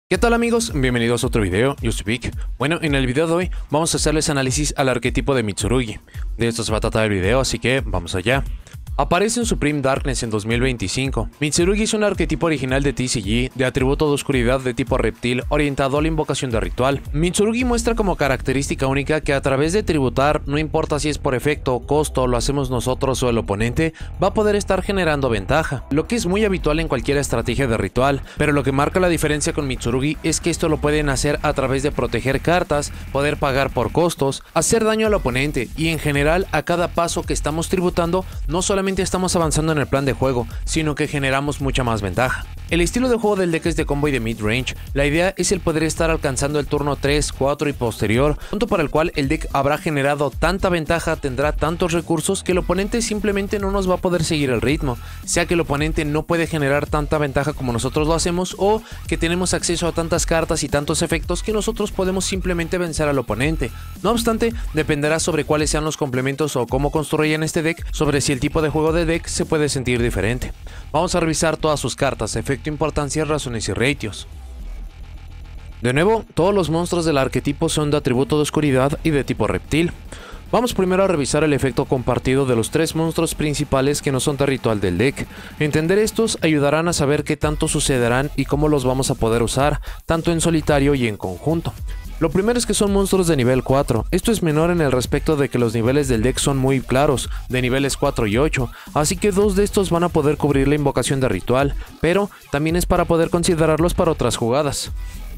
¿Qué tal amigos? Bienvenidos a otro video, yo soy Vic. Bueno, en el video de hoy vamos a hacerles análisis al arquetipo de Mitsurugi. De esto se va a tratar el video, así que vamos allá. Aparece en Supreme Darkness en 2025. Mitsurugi es un arquetipo original de TCG, de atributo de oscuridad de tipo reptil, orientado a la invocación de ritual. Mitsurugi muestra como característica única que a través de tributar, no importa si es por efecto o costo, lo hacemos nosotros o el oponente, va a poder estar generando ventaja, lo que es muy habitual en cualquier estrategia de ritual, pero lo que marca la diferencia con Mitsurugi es que esto lo pueden hacer a través de proteger cartas, poder pagar por costos, hacer daño al oponente y en general a cada paso que estamos tributando, no solamente estamos avanzando en el plan de juego, sino que generamos mucha más ventaja. El estilo de juego del deck es de combo y de mid-range. La idea es el poder estar alcanzando el turno 3, 4 y posterior, punto para el cual el deck habrá generado tanta ventaja, tendrá tantos recursos que el oponente simplemente no nos va a poder seguir el ritmo, sea que el oponente no puede generar tanta ventaja como nosotros lo hacemos o que tenemos acceso a tantas cartas y tantos efectos que nosotros podemos simplemente vencer al oponente. No obstante, dependerá sobre cuáles sean los complementos o cómo construyan este deck, sobre si el tipo de juego de deck se puede sentir diferente. Vamos a revisar todas sus cartas, efecto, importancia, razones y ratios. De nuevo, todos los monstruos del arquetipo son de atributo de oscuridad y de tipo reptil. Vamos primero a revisar el efecto compartido de los tres monstruos principales que no son de ritual del deck. Entender estos ayudarán a saber qué tanto sucederán y cómo los vamos a poder usar, tanto en solitario y en conjunto. Lo primero es que son monstruos de nivel 4, esto es menor en el respecto de que los niveles del deck son muy claros, de niveles 4 y 8, así que dos de estos van a poder cubrir la invocación de ritual, pero también es para poder considerarlos para otras jugadas.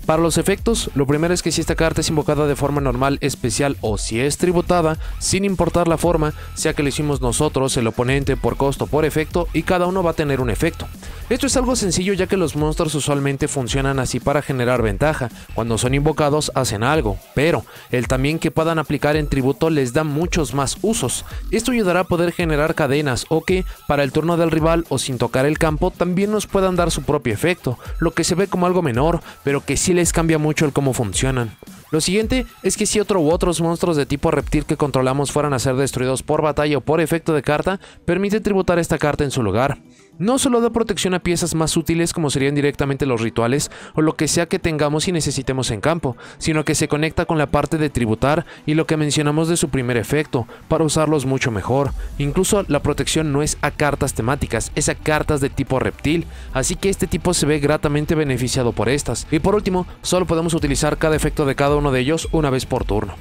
Para los efectos, lo primero es que si esta carta es invocada de forma normal, especial o si es tributada, sin importar la forma, sea que lo hicimos nosotros, el oponente, por costo, por efecto, y cada uno va a tener un efecto. Esto es algo sencillo ya que los monstruos usualmente funcionan así para generar ventaja, cuando son invocados hacen algo, pero el también que puedan aplicar en tributo les da muchos más usos. Esto ayudará a poder generar cadenas o que, para el turno del rival o sin tocar el campo, también nos puedan dar su propio efecto, lo que se ve como algo menor, pero que sí les cambia mucho el cómo funcionan. Lo siguiente es que si otro u otros monstruos de tipo reptil que controlamos fueran a ser destruidos por batalla o por efecto de carta, permite tributar esta carta en su lugar. No solo da protección a piezas más útiles como serían directamente los rituales o lo que sea que tengamos y necesitemos en campo, sino que se conecta con la parte de tributar y lo que mencionamos de su primer efecto, para usarlos mucho mejor. Incluso la protección no es a cartas temáticas, es a cartas de tipo reptil, así que este tipo se ve gratamente beneficiado por estas. Y por último, solo podemos utilizar cada efecto de cada uno de ellos una vez por turno.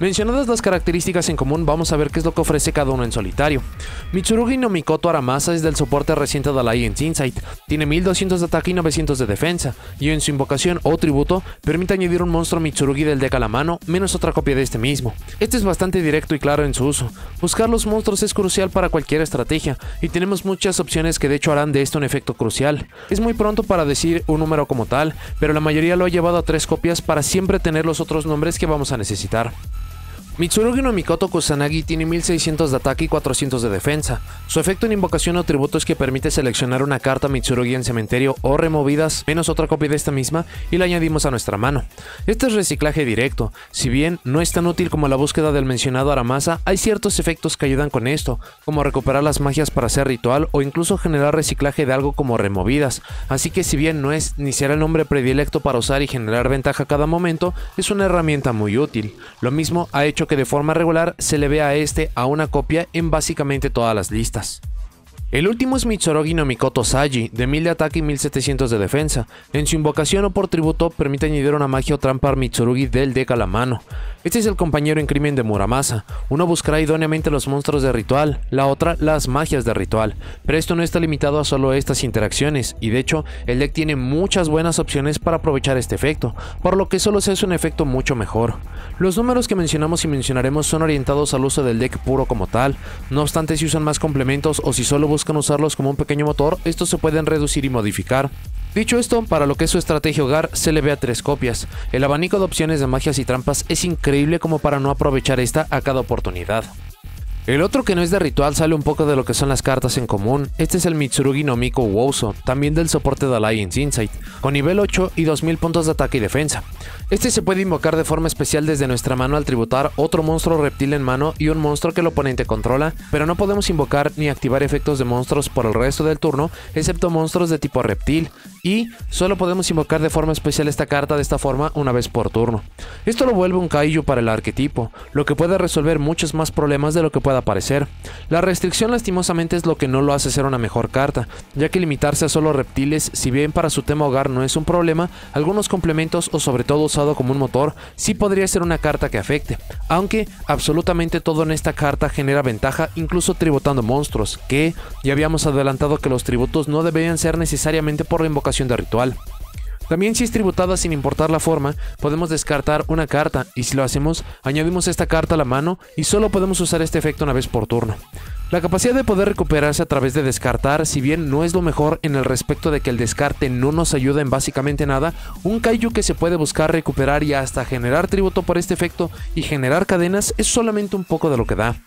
Mencionadas las características en común, vamos a ver qué es lo que ofrece cada uno en solitario. Mitsurugi no Mikoto Aramasa es del soporte reciente de Alliance Insight, tiene 1200 de ataque y 900 de defensa, y en su invocación o tributo permite añadir un monstruo Mitsurugi del deck a la mano, menos otra copia de este mismo. Este es bastante directo y claro en su uso. Buscar los monstruos es crucial para cualquier estrategia, y tenemos muchas opciones que de hecho harán de esto un efecto crucial. Es muy pronto para decir un número como tal, pero la mayoría lo ha llevado a 3 copias para siempre tener los otros nombres que vamos a necesitar. Mitsurugi no Mikoto Kusanagi tiene 1600 de ataque y 400 de defensa. Su efecto en invocación o tributo es que permite seleccionar una carta Mitsurugi en cementerio o removidas, menos otra copia de esta misma, y la añadimos a nuestra mano. Este es reciclaje directo. Si bien no es tan útil como la búsqueda del mencionado Aramasa, hay ciertos efectos que ayudan con esto, como recuperar las magias para hacer ritual o incluso generar reciclaje de algo como removidas. Así que si bien no es ni será el nombre predilecto para usar y generar ventaja a cada momento, es una herramienta muy útil. Lo mismo ha hecho que de forma regular se le vea a una copia en básicamente todas las listas. El último es Mitsurugi no Mikoto Saji, de 1000 de ataque y 1700 de defensa. En su invocación o por tributo permite añadir una magia o trampa a Mitsurugi del deck a la mano. Este es el compañero en crimen de Muramasa. Uno buscará idóneamente los monstruos de ritual, la otra las magias de ritual, pero esto no está limitado a solo estas interacciones, y de hecho el deck tiene muchas buenas opciones para aprovechar este efecto, por lo que solo se hace un efecto mucho mejor. Los números que mencionamos y mencionaremos son orientados al uso del deck puro como tal, no obstante si usan más complementos o si solo buscan usarlos como un pequeño motor, estos se pueden reducir y modificar. Dicho esto, para lo que es su estrategia hogar, se le ve a 3 copias. El abanico de opciones de magias y trampas es increíble como para no aprovechar esta a cada oportunidad. El otro que no es de ritual sale un poco de lo que son las cartas en común. Este es el Mitsurugi no Miko Wouso, también del soporte de Alliance Insight, con nivel 8 y 2000 puntos de ataque y defensa. Este se puede invocar de forma especial desde nuestra mano al tributar otro monstruo reptil en mano y un monstruo que el oponente controla, pero no podemos invocar ni activar efectos de monstruos por el resto del turno, excepto monstruos de tipo reptil, y solo podemos invocar de forma especial esta carta de esta forma una vez por turno. Esto lo vuelve un kaiju para el arquetipo, lo que puede resolver muchos más problemas de lo que pueda parecer. La restricción lastimosamente es lo que no lo hace ser una mejor carta, ya que limitarse a solo reptiles, si bien para su tema hogar no es un problema, algunos complementos o sobre todo usado como un motor, sí podría ser una carta que afecte, aunque absolutamente todo en esta carta genera ventaja, incluso tributando monstruos, que ya habíamos adelantado que los tributos no deberían ser necesariamente por la invocación de ritual. También si es tributada sin importar la forma, podemos descartar una carta y si lo hacemos, añadimos esta carta a la mano y solo podemos usar este efecto una vez por turno. La capacidad de poder recuperarse a través de descartar, si bien no es lo mejor en el respecto de que el descarte no nos ayuda en básicamente nada, un kaiju que se puede buscar recuperar y hasta generar tributo por este efecto y generar cadenas es solamente un poco de lo que da.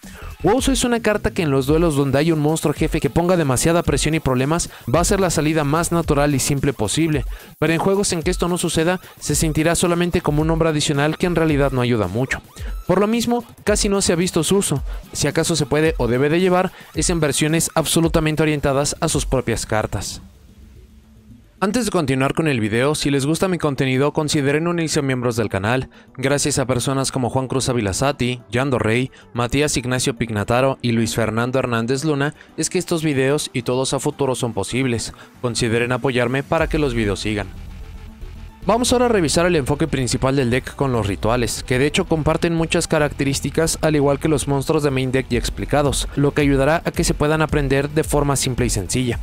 Wouso es una carta que en los duelos donde hay un monstruo jefe que ponga demasiada presión y problemas va a ser la salida más natural y simple posible, pero en juegos en que esto no suceda se sentirá solamente como un nombre adicional que en realidad no ayuda mucho. Por lo mismo, casi no se ha visto su uso, si acaso se puede o debe de llevar es en versiones absolutamente orientadas a sus propias cartas. Antes de continuar con el video, si les gusta mi contenido, consideren unirse a miembros del canal. Gracias a personas como Juan Cruz Avilazati, Yando Rey, Matías Ignacio Pignataro y Luis Fernando Hernández Luna, es que estos videos y todos a futuro son posibles. Consideren apoyarme para que los videos sigan. Vamos ahora a revisar el enfoque principal del deck con los rituales, que de hecho comparten muchas características al igual que los monstruos de main deck ya explicados, lo que ayudará a que se puedan aprender de forma simple y sencilla.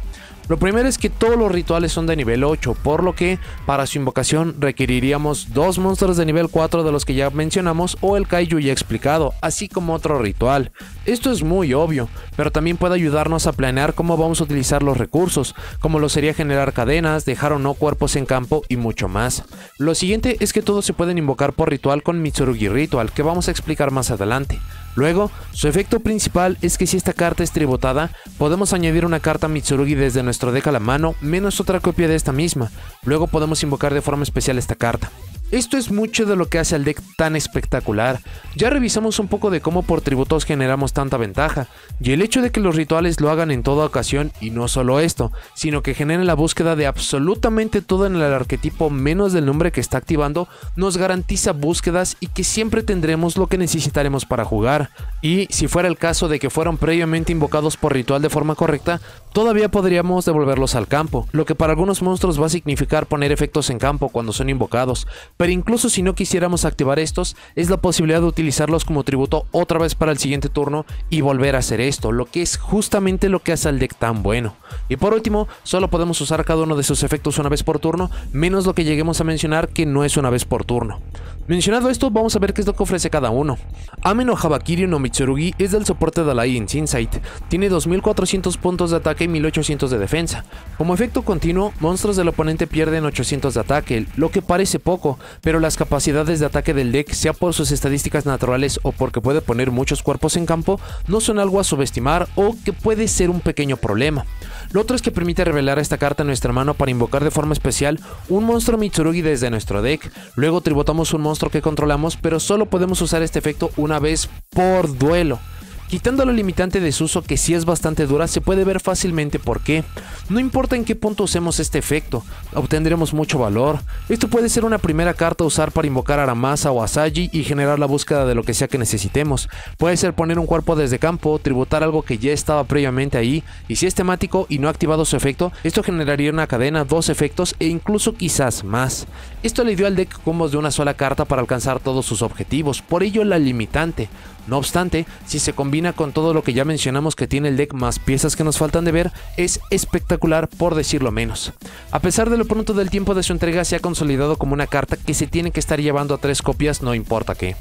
Lo primero es que todos los rituales son de nivel 8, por lo que para su invocación requeriríamos dos monstruos de nivel 4 de los que ya mencionamos o el kaiju ya explicado, así como otro ritual. Esto es muy obvio, pero también puede ayudarnos a planear cómo vamos a utilizar los recursos, como lo sería generar cadenas, dejar o no cuerpos en campo y mucho más. Lo siguiente es que todos se pueden invocar por ritual con Mitsurugi Ritual, que vamos a explicar más adelante. Luego, su efecto principal es que si esta carta es tributada, podemos añadir una carta Mitsurugi desde nuestro deck a la mano, menos otra copia de esta misma. Luego podemos invocar de forma especial esta carta. Esto es mucho de lo que hace al deck tan espectacular. Ya revisamos un poco de cómo por tributos generamos tanta ventaja, y el hecho de que los rituales lo hagan en toda ocasión, y no solo esto, sino que generen la búsqueda de absolutamente todo en el arquetipo menos del nombre que está activando, nos garantiza búsquedas y que siempre tendremos lo que necesitaremos para jugar. Y si fuera el caso de que fueron previamente invocados por ritual de forma correcta, todavía podríamos devolverlos al campo, lo que para algunos monstruos va a significar poner efectos en campo cuando son invocados, pero incluso si no quisiéramos activar estos, es la posibilidad de utilizarlos como tributo otra vez para el siguiente turno y volver a hacer esto, lo que es justamente lo que hace al deck tan bueno. Y por último, solo podemos usar cada uno de sus efectos una vez por turno, menos lo que lleguemos a mencionar que no es una vez por turno. Mencionado esto, vamos a ver qué es lo que ofrece cada uno. Ame no Habakiri no Mitsurugi es del soporte de Alliance Insight, tiene 2400 puntos de ataque y 1800 de defensa. Como efecto continuo, monstruos del oponente pierden 800 de ataque, lo que parece poco, pero las capacidades de ataque del deck, sea por sus estadísticas naturales o porque puede poner muchos cuerpos en campo, no son algo a subestimar o que puede ser un pequeño problema. Lo otro es que permite revelar esta carta en nuestra mano para invocar de forma especial un monstruo Mitsurugi desde nuestro deck, luego tributamos un monstruo que controlamos, pero solo podemos usar este efecto una vez por duelo. Quitando lo limitante de su uso, que sí es bastante dura, se puede ver fácilmente por qué. No importa en qué punto usemos este efecto, obtendremos mucho valor. Esto puede ser una primera carta a usar para invocar a Aramasa o a Saji y generar la búsqueda de lo que sea que necesitemos. Puede ser poner un cuerpo desde campo, tributar algo que ya estaba previamente ahí, y si es temático y no ha activado su efecto, esto generaría una cadena, dos efectos e incluso quizás más. Esto le dio al deck combos de una sola carta para alcanzar todos sus objetivos, por ello la limitante. No obstante, si se combina con todo lo que ya mencionamos que tiene el deck más piezas que nos faltan de ver, es espectacular por decirlo menos. A pesar de lo pronto del tiempo de su entrega, se ha consolidado como una carta que se tiene que estar llevando a 3 copias no importa qué.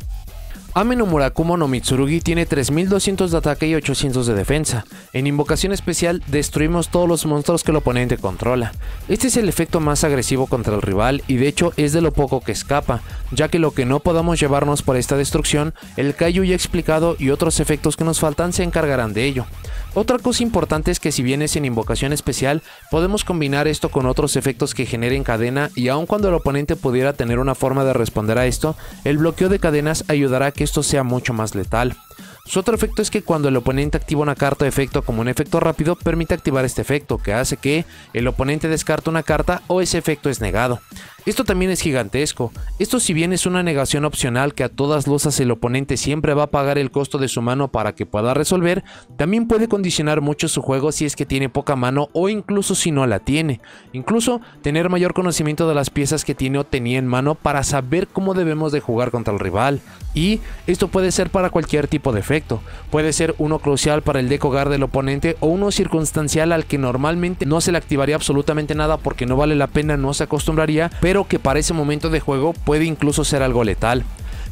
Ame no Murakumo no Mitsurugi tiene 3200 de ataque y 800 de defensa. En invocación especial destruimos todos los monstruos que el oponente controla. Este es el efecto más agresivo contra el rival y de hecho es de lo poco que escapa, ya que lo que no podamos llevarnos por esta destrucción, el Kaiju ya explicado y otros efectos que nos faltan se encargarán de ello. Otra cosa importante es que si bien es en invocación especial, podemos combinar esto con otros efectos que generen cadena y aun cuando el oponente pudiera tener una forma de responder a esto, el bloqueo de cadenas ayudará a que esto sea mucho más letal. Su otro efecto es que cuando el oponente activa una carta de efecto como un efecto rápido, permite activar este efecto, que hace que el oponente descarte una carta o ese efecto es negado. Esto también es gigantesco. Esto, si bien es una negación opcional que a todas luces el oponente siempre va a pagar el costo de su mano para que pueda resolver, también puede condicionar mucho su juego si es que tiene poca mano o incluso si no la tiene. Incluso tener mayor conocimiento de las piezas que tiene o tenía en mano para saber cómo debemos de jugar contra el rival. Y esto puede ser para cualquier tipo de efecto. Puede ser uno crucial para el deck hogar del oponente o uno circunstancial al que normalmente no se le activaría absolutamente nada porque no vale la pena, no se acostumbraría, pero que para ese momento de juego puede incluso ser algo letal.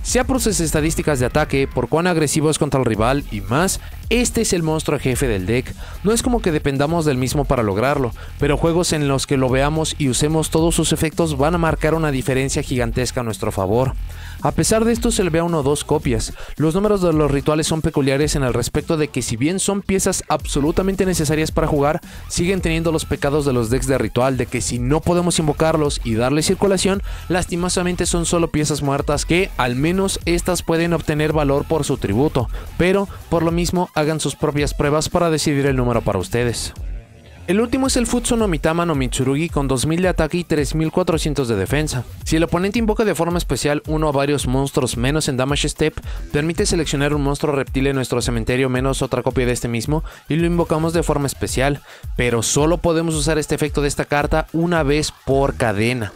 Sea por sus estadísticas de ataque, por cuán agresivo es contra el rival y más, este es el monstruo jefe del deck. No es como que dependamos del mismo para lograrlo, pero juegos en los que lo veamos y usemos todos sus efectos van a marcar una diferencia gigantesca a nuestro favor. A pesar de esto se le ve a 1 o 2 copias. Los números de los rituales son peculiares en el respecto de que si bien son piezas absolutamente necesarias para jugar, siguen teniendo los pecados de los decks de ritual de que si no podemos invocarlos y darle circulación, lastimosamente son solo piezas muertas que al menos estas pueden obtener valor por su tributo, pero por lo mismo hagan sus propias pruebas para decidir el número para ustedes. El último es el Futsu no Mitama no Mitsurugi con 2000 de ataque y 3400 de defensa. Si el oponente invoca de forma especial uno o varios monstruos menos en Damage Step, permite seleccionar un monstruo reptil en nuestro cementerio menos otra copia de este mismo y lo invocamos de forma especial, pero solo podemos usar este efecto de esta carta una vez por cadena.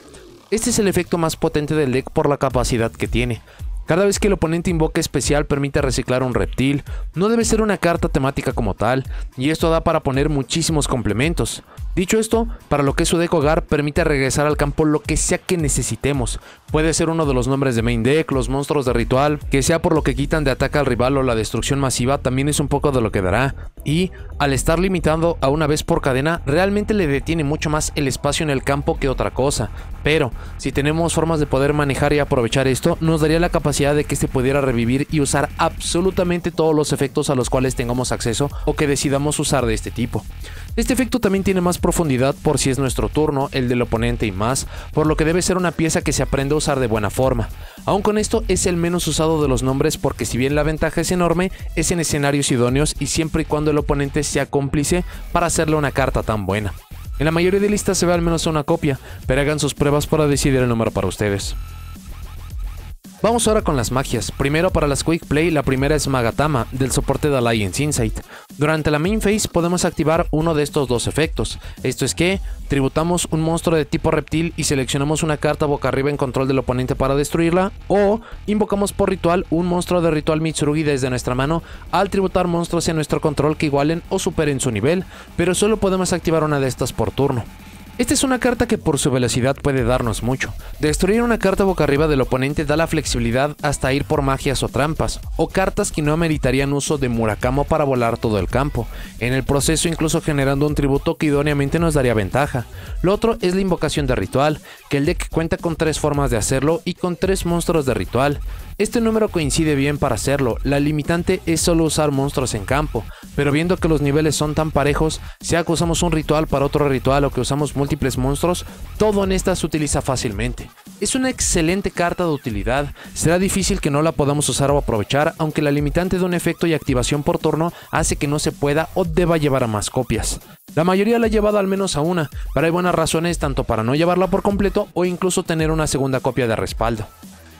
Este es el efecto más potente del deck por la capacidad que tiene. Cada vez que el oponente invoque especial permite reciclar un reptil, no debe ser una carta temática como tal, y esto da para poner muchísimos complementos. Dicho esto, para lo que es su deck hogar, permite regresar al campo lo que sea que necesitemos. Puede ser uno de los nombres de main deck, los monstruos de ritual, que sea por lo que quitan de ataque al rival o la destrucción masiva, también es un poco de lo que dará. Y, al estar limitado a una vez por cadena, realmente le detiene mucho más el espacio en el campo que otra cosa. Pero, si tenemos formas de poder manejar y aprovechar esto, nos daría la capacidad de que se pudiera revivir y usar absolutamente todos los efectos a los cuales tengamos acceso o que decidamos usar de este tipo. Este efecto también tiene más profundidad por si es nuestro turno, el del oponente y más, por lo que debe ser una pieza que se aprende a usar de buena forma. Aún con esto es el menos usado de los nombres porque si bien la ventaja es enorme, es en escenarios idóneos y siempre y cuando el oponente sea cómplice para hacerle una carta tan buena. En la mayoría de listas se ve al menos una copia, pero hagan sus pruebas para decidir el número para ustedes. Vamos ahora con las magias. Primero para las Quick Play, la primera es Magatama, del soporte de Alliance Insight. Durante la main phase podemos activar uno de estos dos efectos. Esto es que tributamos un monstruo de tipo reptil y seleccionamos una carta boca arriba en control del oponente para destruirla, o invocamos por ritual un monstruo de ritual Mitsurugi desde nuestra mano al tributar monstruos en nuestro control que igualen o superen su nivel, pero solo podemos activar una de estas por turno. Esta es una carta que por su velocidad puede darnos mucho. Destruir una carta boca arriba del oponente da la flexibilidad hasta ir por magias o trampas, o cartas que no ameritarían uso de Murakamo para volar todo el campo, en el proceso incluso generando un tributo que idóneamente nos daría ventaja. Lo otro es la invocación de ritual, que el deck cuenta con 3 formas de hacerlo y con 3 monstruos de ritual. Este número coincide bien para hacerlo, la limitante es solo usar monstruos en campo, pero viendo que los niveles son tan parejos, sea que usamos un ritual para otro ritual o que usamos múltiples monstruos, todo en esta se utiliza fácilmente. Es una excelente carta de utilidad, será difícil que no la podamos usar o aprovechar, aunque la limitante de un efecto y activación por turno hace que no se pueda o deba llevar a más copias. La mayoría la ha llevado al menos a una, pero hay buenas razones tanto para no llevarla por completo o incluso tener una segunda copia de respaldo.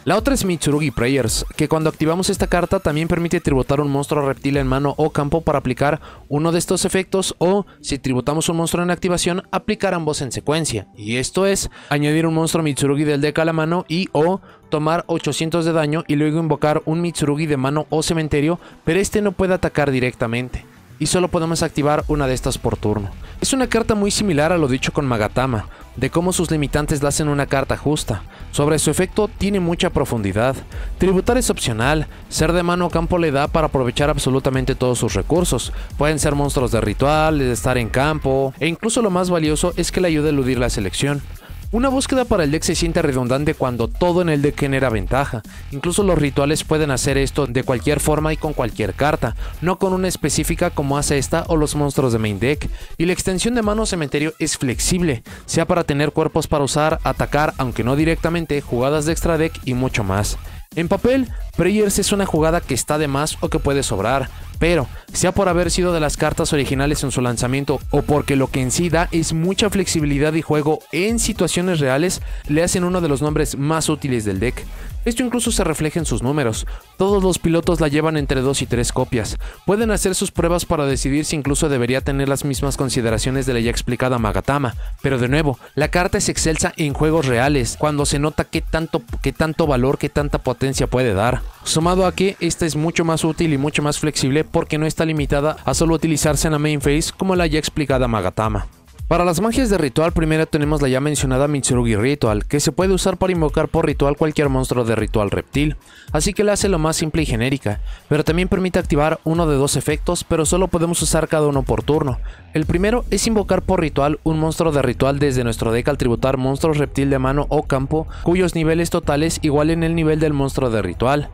La otra es Mitsurugi Prayers, que cuando activamos esta carta también permite tributar un monstruo reptil en mano o campo para aplicar uno de estos efectos, o si tributamos un monstruo en activación, aplicar ambos en secuencia, y esto es añadir un monstruo Mitsurugi del deck a la mano y o tomar 800 de daño y luego invocar un Mitsurugi de mano o cementerio, pero este no puede atacar directamente y solo podemos activar una de estas por turno. Es una carta muy similar a lo dicho con Magatama, de cómo sus limitantes la hacen una carta justa. Sobre su efecto tiene mucha profundidad. Tributar es opcional, ser de mano o campo le da para aprovechar absolutamente todos sus recursos. Pueden ser monstruos de ritual, estar en campo, e incluso lo más valioso es que le ayuda a eludir la selección. Una búsqueda para el deck se siente redundante cuando todo en el deck genera ventaja. Incluso los rituales pueden hacer esto de cualquier forma y con cualquier carta, no con una específica como hace esta o los monstruos de main deck. Y la extensión de mano cementerio es flexible, sea para tener cuerpos para usar, atacar, aunque no directamente, jugadas de extra deck y mucho más. En papel, Prayers es una jugada que está de más o que puede sobrar, pero sea por haber sido de las cartas originales en su lanzamiento o porque lo que en sí da es mucha flexibilidad y juego en situaciones reales, le hacen uno de los nombres más útiles del deck. Esto incluso se refleja en sus números. Todos los pilotos la llevan entre 2 y 3 copias. Pueden hacer sus pruebas para decidir si incluso debería tener las mismas consideraciones de la ya explicada Magatama, pero de nuevo, la carta es excelsa en juegos reales, cuando se nota qué tanto valor, qué tanta potencia puede dar. Sumado a que esta es mucho más útil y mucho más flexible porque no está limitada a solo utilizarse en la main phase como la ya explicada Magatama. Para las magias de ritual, primero tenemos la ya mencionada Mitsurugi Ritual, que se puede usar para invocar por ritual cualquier monstruo de ritual reptil, así que la hace lo más simple y genérica, pero también permite activar uno de 2 efectos, pero solo podemos usar cada uno por turno. El primero es invocar por ritual un monstruo de ritual desde nuestro deck al tributar monstruos reptil de mano o campo, cuyos niveles totales igualen el nivel del monstruo de ritual.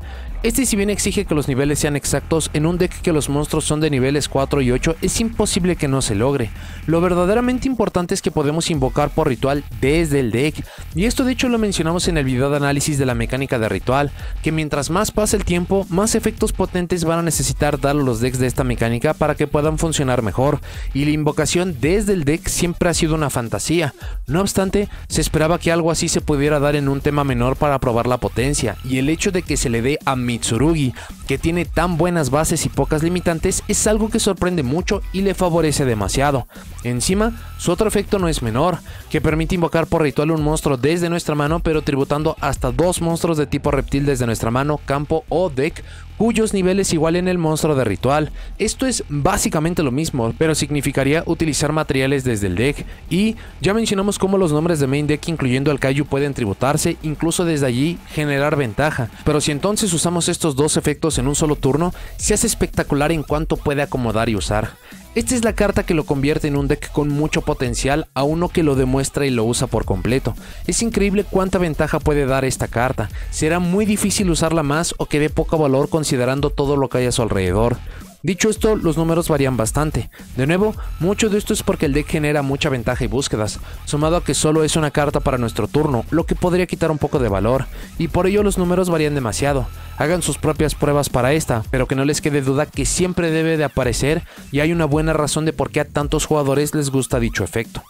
Este, si bien exige que los niveles sean exactos, en un deck que los monstruos son de niveles 4 y 8 es imposible que no se logre. Lo verdaderamente importante es que podemos invocar por ritual desde el deck, y esto de hecho lo mencionamos en el video de análisis de la mecánica de ritual, que mientras más pasa el tiempo, más efectos potentes van a necesitar dar los decks de esta mecánica para que puedan funcionar mejor, y la invocación desde el deck siempre ha sido una fantasía. No obstante, se esperaba que algo así se pudiera dar en un tema menor para probar la potencia, y el hecho de que se le dé a Mitsurugi, que tiene tan buenas bases y pocas limitantes, es algo que sorprende mucho y le favorece demasiado. Encima, su otro efecto no es menor, que permite invocar por ritual un monstruo desde nuestra mano, pero tributando hasta 2 monstruos de tipo reptil desde nuestra mano, campo o deck, cuyos niveles igualen el monstruo de ritual. Esto es básicamente lo mismo, pero significaría utilizar materiales desde el deck, y ya mencionamos cómo los nombres de main deck incluyendo al Kaiju pueden tributarse, incluso desde allí generar ventaja, pero si entonces usamos estos 2 efectos en un solo turno, se hace espectacular en cuanto puede acomodar y usar. Esta es la carta que lo convierte en un deck con mucho potencial a uno que lo demuestra y lo usa por completo. Es increíble cuánta ventaja puede dar esta carta. Será muy difícil usarla más o que dé poco valor considerando todo lo que hay a su alrededor. Dicho esto, los números varían bastante. De nuevo, mucho de esto es porque el deck genera mucha ventaja y búsquedas, sumado a que solo es una carta para nuestro turno, lo que podría quitar un poco de valor, y por ello los números varían demasiado. Hagan sus propias pruebas para esta, pero que no les quede duda que siempre debe de aparecer y hay una buena razón de por qué a tantos jugadores les gusta dicho efecto.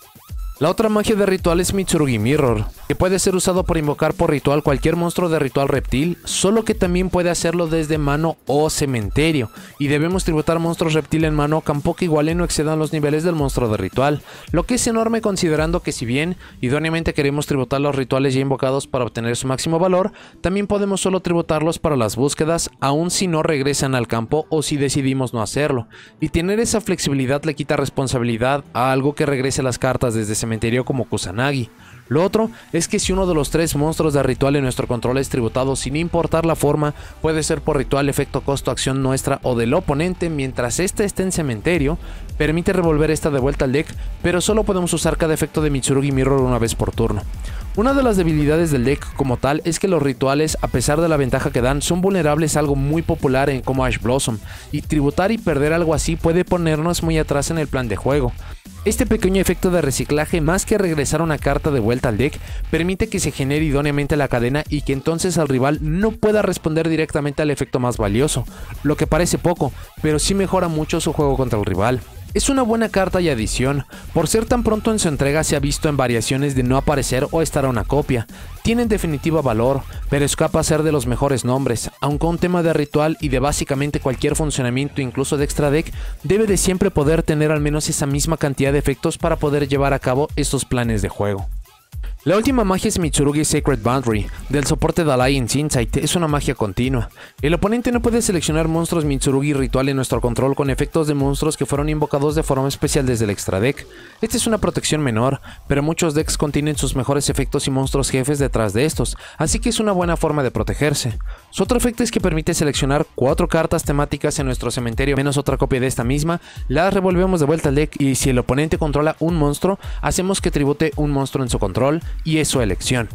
La otra magia de ritual es Mitsurugi Mirror, que puede ser usado para invocar por ritual cualquier monstruo de ritual reptil, solo que también puede hacerlo desde mano o cementerio, y debemos tributar monstruos reptil en mano o campo que igualen o excedan los niveles del monstruo de ritual, lo que es enorme considerando que si bien idóneamente queremos tributar los rituales ya invocados para obtener su máximo valor, también podemos solo tributarlos para las búsquedas, aun si no regresan al campo o si decidimos no hacerlo, y tener esa flexibilidad le quita responsabilidad a algo que regrese las cartas desde cementerio como Kusanagi. Lo otro es que si uno de los 3 monstruos de ritual en nuestro control es tributado sin importar la forma, puede ser por ritual, efecto, costo, acción nuestra o del oponente, mientras esta esté en cementerio, permite revolver esta de vuelta al deck, pero solo podemos usar cada efecto de Mitsurugi Mirror una vez por turno. Una de las debilidades del deck como tal es que los rituales, a pesar de la ventaja que dan, son vulnerables a algo muy popular como Ash Blossom, y tributar y perder algo así puede ponernos muy atrás en el plan de juego. Este pequeño efecto de reciclaje, más que regresar una carta de vuelta al deck, permite que se genere idóneamente la cadena y que entonces el rival no pueda responder directamente al efecto más valioso, lo que parece poco, pero sí mejora mucho su juego contra el rival. Es una buena carta y adición, por ser tan pronto en su entrega se ha visto en variaciones de no aparecer o estar a una copia. Tiene en definitiva valor, pero escapa a ser de los mejores nombres, aunque un tema de ritual y de básicamente cualquier funcionamiento incluso de extra deck, debe de siempre poder tener al menos esa misma cantidad de efectos para poder llevar a cabo estos planes de juego. La última magia es Mitsurugi Sacred Boundary, del soporte de Alliance Insight. Es una magia continua. El oponente no puede seleccionar monstruos Mitsurugi ritual en nuestro control con efectos de monstruos que fueron invocados de forma especial desde el extra deck. Esta es una protección menor, pero muchos decks contienen sus mejores efectos y monstruos jefes detrás de estos, así que es una buena forma de protegerse. Su otro efecto es que permite seleccionar 4 cartas temáticas en nuestro cementerio menos otra copia de esta misma, las revolvemos de vuelta al deck y si el oponente controla un monstruo, hacemos que tribute un monstruo en su control y es su elección.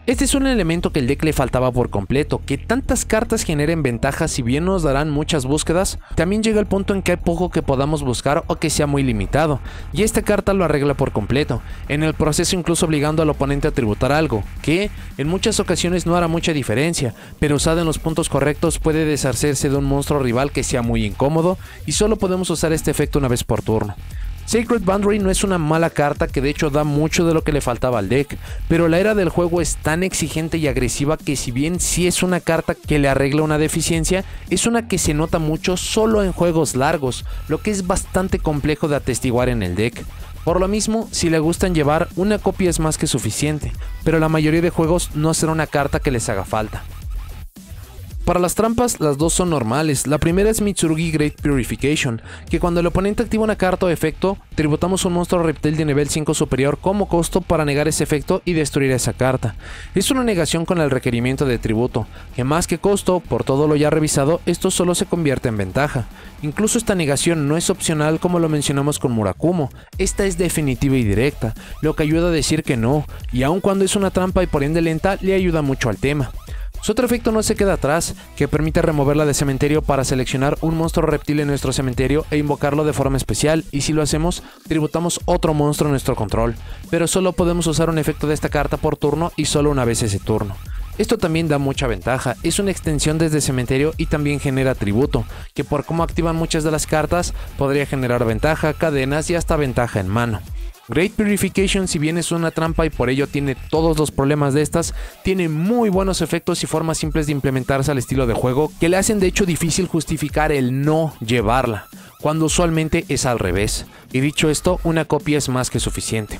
Este es un elemento que el deck le faltaba por completo, que tantas cartas generen ventajas si bien nos darán muchas búsquedas, también llega el punto en que hay poco que podamos buscar o que sea muy limitado, y esta carta lo arregla por completo, en el proceso incluso obligando al oponente a tributar algo, que en muchas ocasiones no hará mucha diferencia, pero usada en los puntos correctos puede deshacerse de un monstruo rival que sea muy incómodo, y solo podemos usar este efecto una vez por turno. Sacred Boundary no es una mala carta que de hecho da mucho de lo que le faltaba al deck, pero la era del juego es tan exigente y agresiva que si bien sí es una carta que le arregla una deficiencia, es una que se nota mucho solo en juegos largos, lo que es bastante complejo de atestiguar en el deck. Por lo mismo, si le gustan llevar, una copia es más que suficiente, pero la mayoría de juegos no será una carta que les haga falta. Para las trampas, las dos son normales. La primera es Mitsurugi Great Purification, que cuando el oponente activa una carta o efecto, tributamos un monstruo reptil de nivel 5 superior como costo para negar ese efecto y destruir esa carta. Es una negación con el requerimiento de tributo, que más que costo, por todo lo ya revisado, esto solo se convierte en ventaja. Incluso esta negación no es opcional como lo mencionamos con Murakumo, esta es definitiva y directa, lo que ayuda a decir que no, y aun cuando es una trampa y por ende lenta, le ayuda mucho al tema. Su otro efecto no se queda atrás, que permite removerla de cementerio para seleccionar un monstruo reptil en nuestro cementerio e invocarlo de forma especial, y si lo hacemos, tributamos otro monstruo en nuestro control, pero solo podemos usar un efecto de esta carta por turno y solo una vez ese turno. Esto también da mucha ventaja, es una extensión desde cementerio y también genera tributo, que por cómo activan muchas de las cartas, podría generar ventaja, cadenas y hasta ventaja en mano. Great Purification, si bien es una trampa y por ello tiene todos los problemas de estas, tiene muy buenos efectos y formas simples de implementarse al estilo de juego que le hacen de hecho difícil justificar el no llevarla, cuando usualmente es al revés, y dicho esto, una copia es más que suficiente.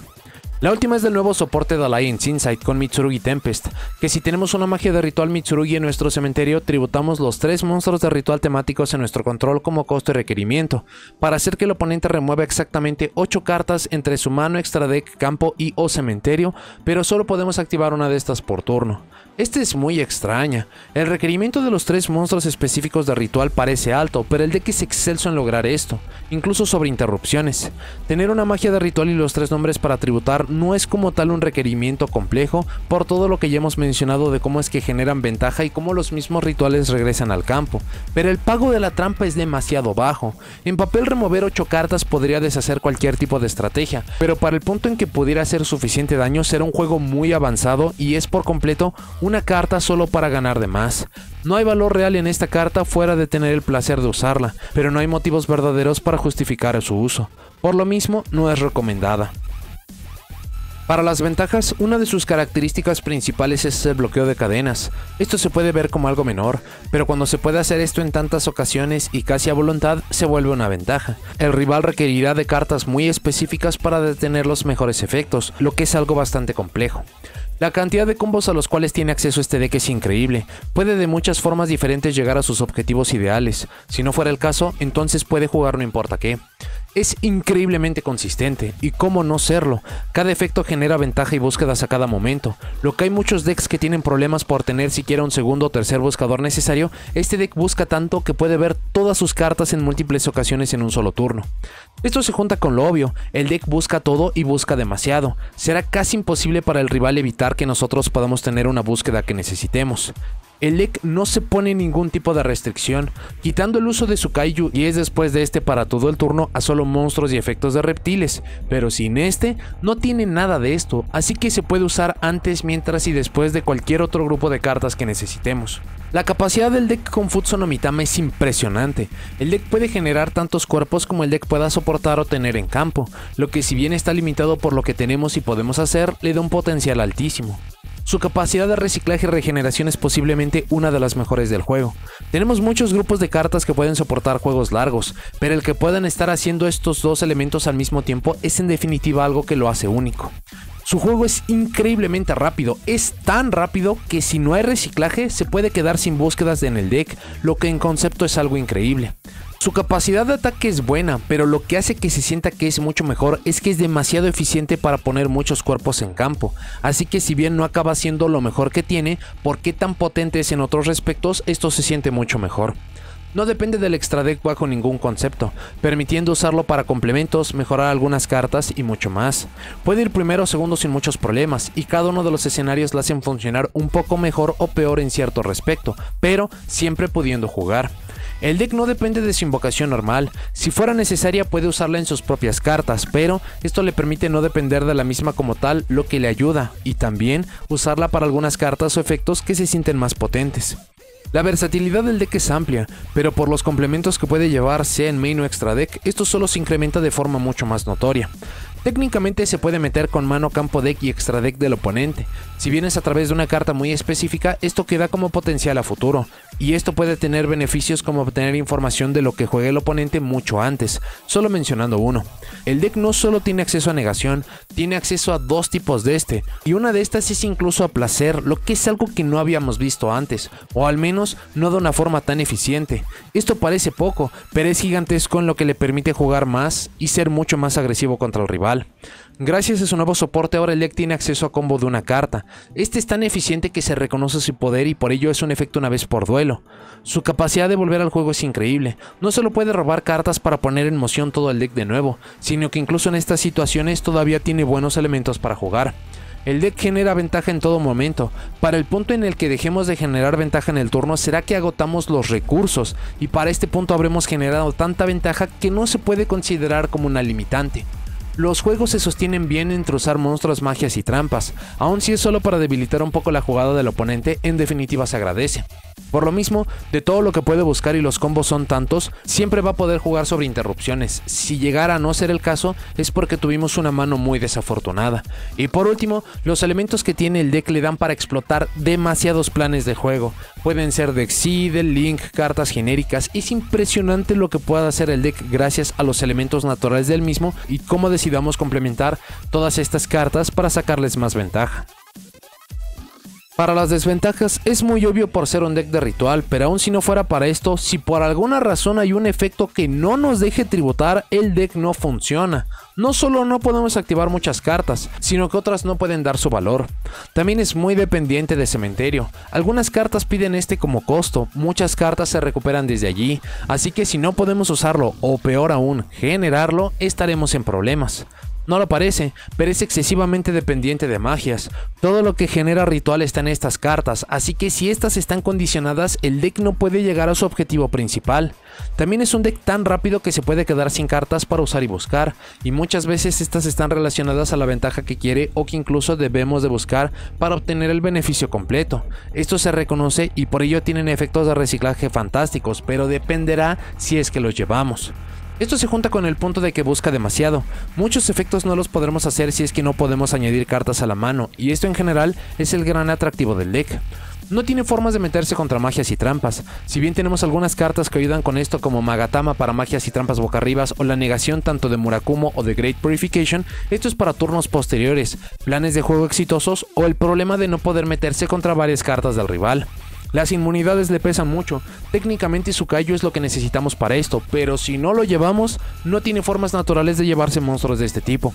La última es del nuevo soporte de Alliance Insight con Mitsurugi Tempest, que si tenemos una magia de ritual Mitsurugi en nuestro cementerio, tributamos los 3 monstruos de ritual temáticos en nuestro control como costo y requerimiento, para hacer que el oponente remueva exactamente 8 cartas entre su mano, extra deck, campo y o cementerio, pero solo podemos activar una de estas por turno. Esta es muy extraña, el requerimiento de los 3 monstruos específicos de ritual parece alto, pero el deck es excelso en lograr esto, incluso sobre interrupciones. Tener una magia de ritual y los 3 nombres para tributar no es como tal un requerimiento complejo, por todo lo que ya hemos mencionado de cómo es que generan ventaja y cómo los mismos rituales regresan al campo, pero el pago de la trampa es demasiado bajo. En papel remover 8 cartas podría deshacer cualquier tipo de estrategia, pero para el punto en que pudiera hacer suficiente daño será un juego muy avanzado y es por completo una carta solo para ganar de más. No hay valor real en esta carta fuera de tener el placer de usarla, pero no hay motivos verdaderos para justificar su uso. Por lo mismo, no es recomendada. Para las ventajas, una de sus características principales es el bloqueo de cadenas. Esto se puede ver como algo menor, pero cuando se puede hacer esto en tantas ocasiones y casi a voluntad, se vuelve una ventaja. El rival requerirá de cartas muy específicas para detener los mejores efectos, lo que es algo bastante complejo. La cantidad de combos a los cuales tiene acceso este deck es increíble, puede de muchas formas diferentes llegar a sus objetivos ideales, si no fuera el caso, entonces puede jugar no importa qué. Es increíblemente consistente, y cómo no serlo, cada efecto genera ventaja y búsquedas a cada momento. Lo que hay muchos decks que tienen problemas por tener siquiera un segundo o tercer buscador necesario, este deck busca tanto que puede ver todas sus cartas en múltiples ocasiones en un solo turno. Esto se junta con lo obvio, el deck busca todo y busca demasiado, será casi imposible para el rival evitar que nosotros podamos tener una búsqueda que necesitemos. El deck no se pone ningún tipo de restricción, quitando el uso de su Kaiju y es después de este para todo el turno a solo monstruos y efectos de reptiles, pero sin este no tiene nada de esto, así que se puede usar antes, mientras y después de cualquier otro grupo de cartas que necesitemos. La capacidad del deck con Futsu no Mitama es impresionante, el deck puede generar tantos cuerpos como el deck pueda soportar o tener en campo, lo que si bien está limitado por lo que tenemos y podemos hacer, le da un potencial altísimo. Su capacidad de reciclaje y regeneración es posiblemente una de las mejores del juego. Tenemos muchos grupos de cartas que pueden soportar juegos largos, pero el que puedan estar haciendo estos dos elementos al mismo tiempo es en definitiva algo que lo hace único. Su juego es increíblemente rápido, es tan rápido que si no hay reciclaje se puede quedar sin búsquedas en el deck, lo que en concepto es algo increíble. Su capacidad de ataque es buena, pero lo que hace que se sienta que es mucho mejor es que es demasiado eficiente para poner muchos cuerpos en campo, así que si bien no acaba siendo lo mejor que tiene, por qué tan potente es en otros aspectos, esto se siente mucho mejor. No depende del extra deck bajo ningún concepto, permitiendo usarlo para complementos, mejorar algunas cartas y mucho más. Puede ir primero o segundo sin muchos problemas, y cada uno de los escenarios la hacen funcionar un poco mejor o peor en cierto respecto, pero siempre pudiendo jugar. El deck no depende de su invocación normal, si fuera necesaria puede usarla en sus propias cartas, pero esto le permite no depender de la misma como tal, lo que le ayuda, y también usarla para algunas cartas o efectos que se sienten más potentes. La versatilidad del deck es amplia, pero por los complementos que puede llevar sea en main o extra deck, esto solo se incrementa de forma mucho más notoria. Técnicamente se puede meter con mano, campo deck y extra deck del oponente. Si vienes a través de una carta muy específica, esto queda como potencial a futuro, y esto puede tener beneficios como obtener información de lo que juegue el oponente mucho antes, solo mencionando uno. El deck no solo tiene acceso a negación, tiene acceso a dos tipos de este, y una de estas es incluso a placer, lo que es algo que no habíamos visto antes, o al menos no de una forma tan eficiente. Esto parece poco, pero es gigantesco en lo que le permite jugar más y ser mucho más agresivo contra el rival. Gracias a su nuevo soporte ahora el deck tiene acceso a combo de una carta. Este es tan eficiente que se reconoce su poder y por ello es un efecto una vez por duelo. Su capacidad de volver al juego es increíble. No solo puede robar cartas para poner en moción todo el deck de nuevo, sino que incluso en estas situaciones todavía tiene buenos elementos para jugar. El deck genera ventaja en todo momento. Para el punto en el que dejemos de generar ventaja en el turno será que agotamos los recursos, y para este punto habremos generado tanta ventaja que no se puede considerar como una limitante. Los juegos se sostienen bien entre usar monstruos, magias y trampas, aun si es solo para debilitar un poco la jugada del oponente, en definitiva se agradece. Por lo mismo, de todo lo que puede buscar y los combos son tantos, siempre va a poder jugar sobre interrupciones. Si llegara a no ser el caso, es porque tuvimos una mano muy desafortunada. Y por último, los elementos que tiene el deck le dan para explotar demasiados planes de juego. Pueden ser deck seed, link, cartas genéricas. Es impresionante lo que puede hacer el deck gracias a los elementos naturales del mismo y cómo decidamos complementar todas estas cartas para sacarles más ventaja. Para las desventajas es muy obvio por ser un deck de ritual, pero aun si no fuera para esto, si por alguna razón hay un efecto que no nos deje tributar, el deck no funciona. No solo no podemos activar muchas cartas, sino que otras no pueden dar su valor. También es muy dependiente de cementerio. Algunas cartas piden este como costo, muchas cartas se recuperan desde allí, así que si no podemos usarlo, o peor aún, generarlo, estaremos en problemas. No lo parece, pero es excesivamente dependiente de magias. Todo lo que genera ritual está en estas cartas, así que si estas están condicionadas, el deck no puede llegar a su objetivo principal. También es un deck tan rápido que se puede quedar sin cartas para usar y buscar, y muchas veces estas están relacionadas a la ventaja que quiere o que incluso debemos de buscar para obtener el beneficio completo. Esto se reconoce y por ello tienen efectos de reciclaje fantásticos, pero dependerá si es que los llevamos. Esto se junta con el punto de que busca demasiado. Muchos efectos no los podremos hacer si es que no podemos añadir cartas a la mano, y esto en general es el gran atractivo del deck. No tiene formas de meterse contra magias y trampas. Si bien tenemos algunas cartas que ayudan con esto como Magatama para magias y trampas boca arriba o la negación tanto de Murakumo o de Great Purification, esto es para turnos posteriores, planes de juego exitosos o el problema de no poder meterse contra varias cartas del rival. Las inmunidades le pesan mucho, técnicamente su callo es lo que necesitamos para esto, pero si no lo llevamos, no tiene formas naturales de llevarse monstruos de este tipo.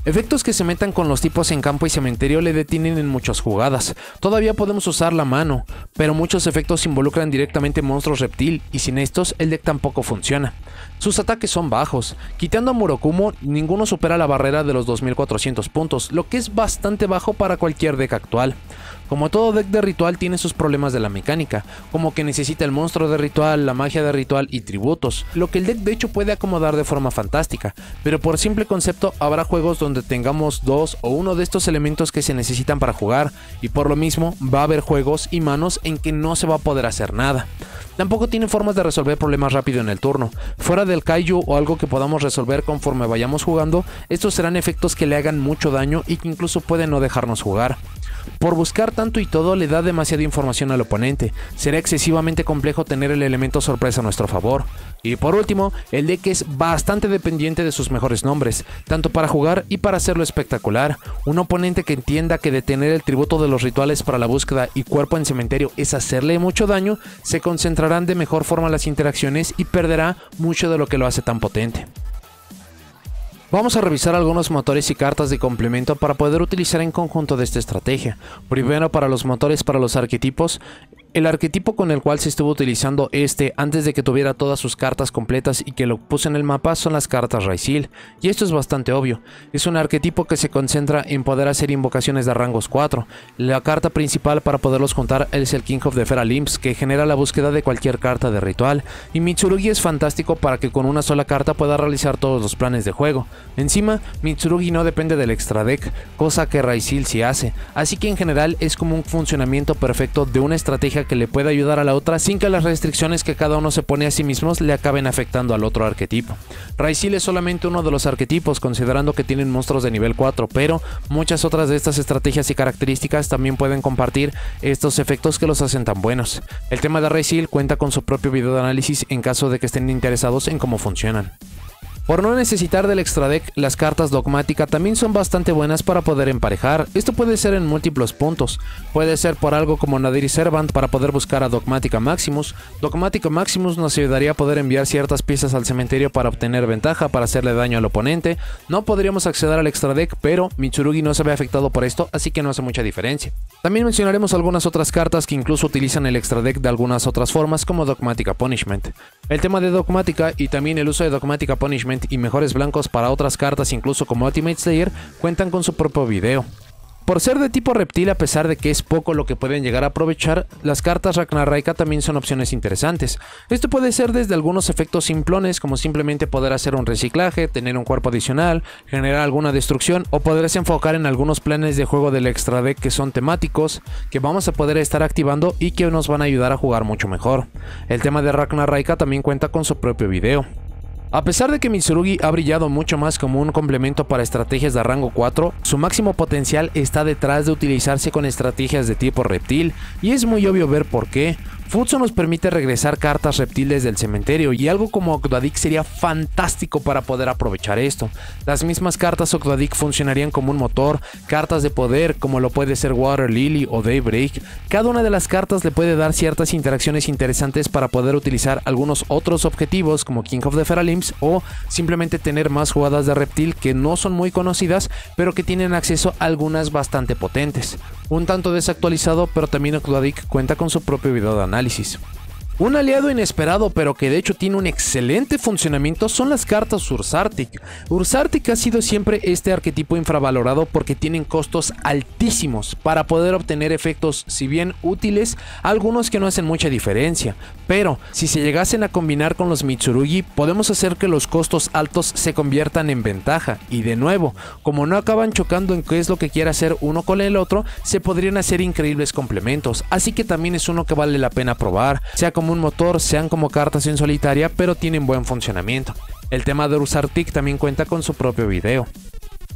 Efectos que se metan con los tipos en campo y cementerio le detienen en muchas jugadas. Todavía podemos usar la mano, pero muchos efectos involucran directamente monstruos reptil y sin estos el deck tampoco funciona. Sus ataques son bajos, quitando a Murakumo ninguno supera la barrera de los 2400 puntos, lo que es bastante bajo para cualquier deck actual. Como todo deck de ritual tiene sus problemas de la mecánica, como que necesita el monstruo de ritual, la magia de ritual y tributos, lo que el deck de hecho puede acomodar de forma fantástica, pero por simple concepto habrá juegos donde tengamos dos o uno de estos elementos que se necesitan para jugar, y por lo mismo va a haber juegos y manos en que no se va a poder hacer nada. Tampoco tiene formas de resolver problemas rápido en el turno. Fuera del kaiju o algo que podamos resolver conforme vayamos jugando, estos serán efectos que le hagan mucho daño y que incluso pueden no dejarnos jugar. por buscar tanto y todo le da demasiada información al oponente, será excesivamente complejo tener el elemento sorpresa a nuestro favor. Y por último, el deck es bastante dependiente de sus mejores nombres, tanto para jugar y para hacerlo espectacular. Un oponente que entienda que detener el tributo de los rituales para la búsqueda y cuerpo en cementerio es hacerle mucho daño, se concentrarán de mejor forma las interacciones y perderá mucho de lo que lo hace tan potente. Vamos a revisar algunos motores y cartas de complemento para poder utilizar en conjunto de esta estrategia. Primero, para los motores para los arquetipos. El arquetipo con el cual se estuvo utilizando antes de que tuviera todas sus cartas completas y que lo puse en el mapa son las cartas Raizil, y esto es bastante obvio. Es un arquetipo que se concentra en poder hacer invocaciones de rangos 4. La carta principal para poderlos juntar es el King of the Feral Imps, que genera la búsqueda de cualquier carta de ritual, y Mitsurugi es fantástico para que con una sola carta pueda realizar todos los planes de juego. Encima, Mitsurugi no depende del extra deck, cosa que Raizil sí hace, así que en general es como un funcionamiento perfecto de una estrategia que le puede ayudar a la otra sin que las restricciones que cada uno se pone a sí mismos le acaben afectando al otro arquetipo. Raizil es solamente uno de los arquetipos, considerando que tienen monstruos de nivel 4, pero muchas otras de estas estrategias y características también pueden compartir estos efectos que los hacen tan buenos. El tema de Raizil cuenta con su propio video de análisis en caso de que estén interesados en cómo funcionan. Por no necesitar del extra deck, las cartas Dogmática también son bastante buenas para poder emparejar. Esto puede ser en múltiples puntos. Puede ser por algo como Nadir Servant para poder buscar a Dogmática Maximus. Dogmática Maximus nos ayudaría a poder enviar ciertas piezas al cementerio para obtener ventaja, para hacerle daño al oponente. No podríamos acceder al extra deck, pero Mitsurugi no se ve afectado por esto, así que no hace mucha diferencia. También mencionaremos algunas otras cartas que incluso utilizan el extra deck de algunas otras formas, como Dogmática Punishment. El tema de Dogmática y también el uso de Dogmática Punishment y mejores blancos para otras cartas, incluso como Ultimate Slayer, cuentan con su propio video. Por ser de tipo reptil, a pesar de que es poco lo que pueden llegar a aprovechar, las cartas Ragnarraika también son opciones interesantes. Esto puede ser desde algunos efectos simplones, como simplemente poder hacer un reciclaje, tener un cuerpo adicional, generar alguna destrucción, o poderse enfocar en algunos planes de juego del extra deck que son temáticos, que vamos a poder estar activando y que nos van a ayudar a jugar mucho mejor. El tema de Ragnarraika también cuenta con su propio video. A pesar de que Mitsurugi ha brillado mucho más como un complemento para estrategias de rango 4, su máximo potencial está detrás de utilizarse con estrategias de tipo reptil, y es muy obvio ver por qué. Futsu nos permite regresar cartas reptiles del cementerio, y algo como Ogdoadic sería fantástico para poder aprovechar esto. Las mismas cartas Ogdoadic funcionarían como un motor, cartas de poder como lo puede ser Water Lily o Daybreak. Cada una de las cartas le puede dar ciertas interacciones interesantes para poder utilizar algunos otros objetivos como King of the Feral Imps, o simplemente tener más jugadas de reptil que no son muy conocidas pero que tienen acceso a algunas bastante potentes. Un tanto desactualizado, pero también Ogdoadic cuenta con su propio video de análisis. Un aliado inesperado, pero que de hecho tiene un excelente funcionamiento, son las cartas Ursartic. Ursartic ha sido siempre este arquetipo infravalorado porque tienen costos altísimos para poder obtener efectos, si bien útiles, algunos que no hacen mucha diferencia. Pero si se llegasen a combinar con los Mitsurugi, podemos hacer que los costos altos se conviertan en ventaja. Y de nuevo, como no acaban chocando en qué es lo que quiere hacer uno con el otro, se podrían hacer increíbles complementos. Así que también es uno que vale la pena probar, sea como un motor, sean como cartas en solitaria, pero tienen buen funcionamiento. El tema de Ursartic también cuenta con su propio video.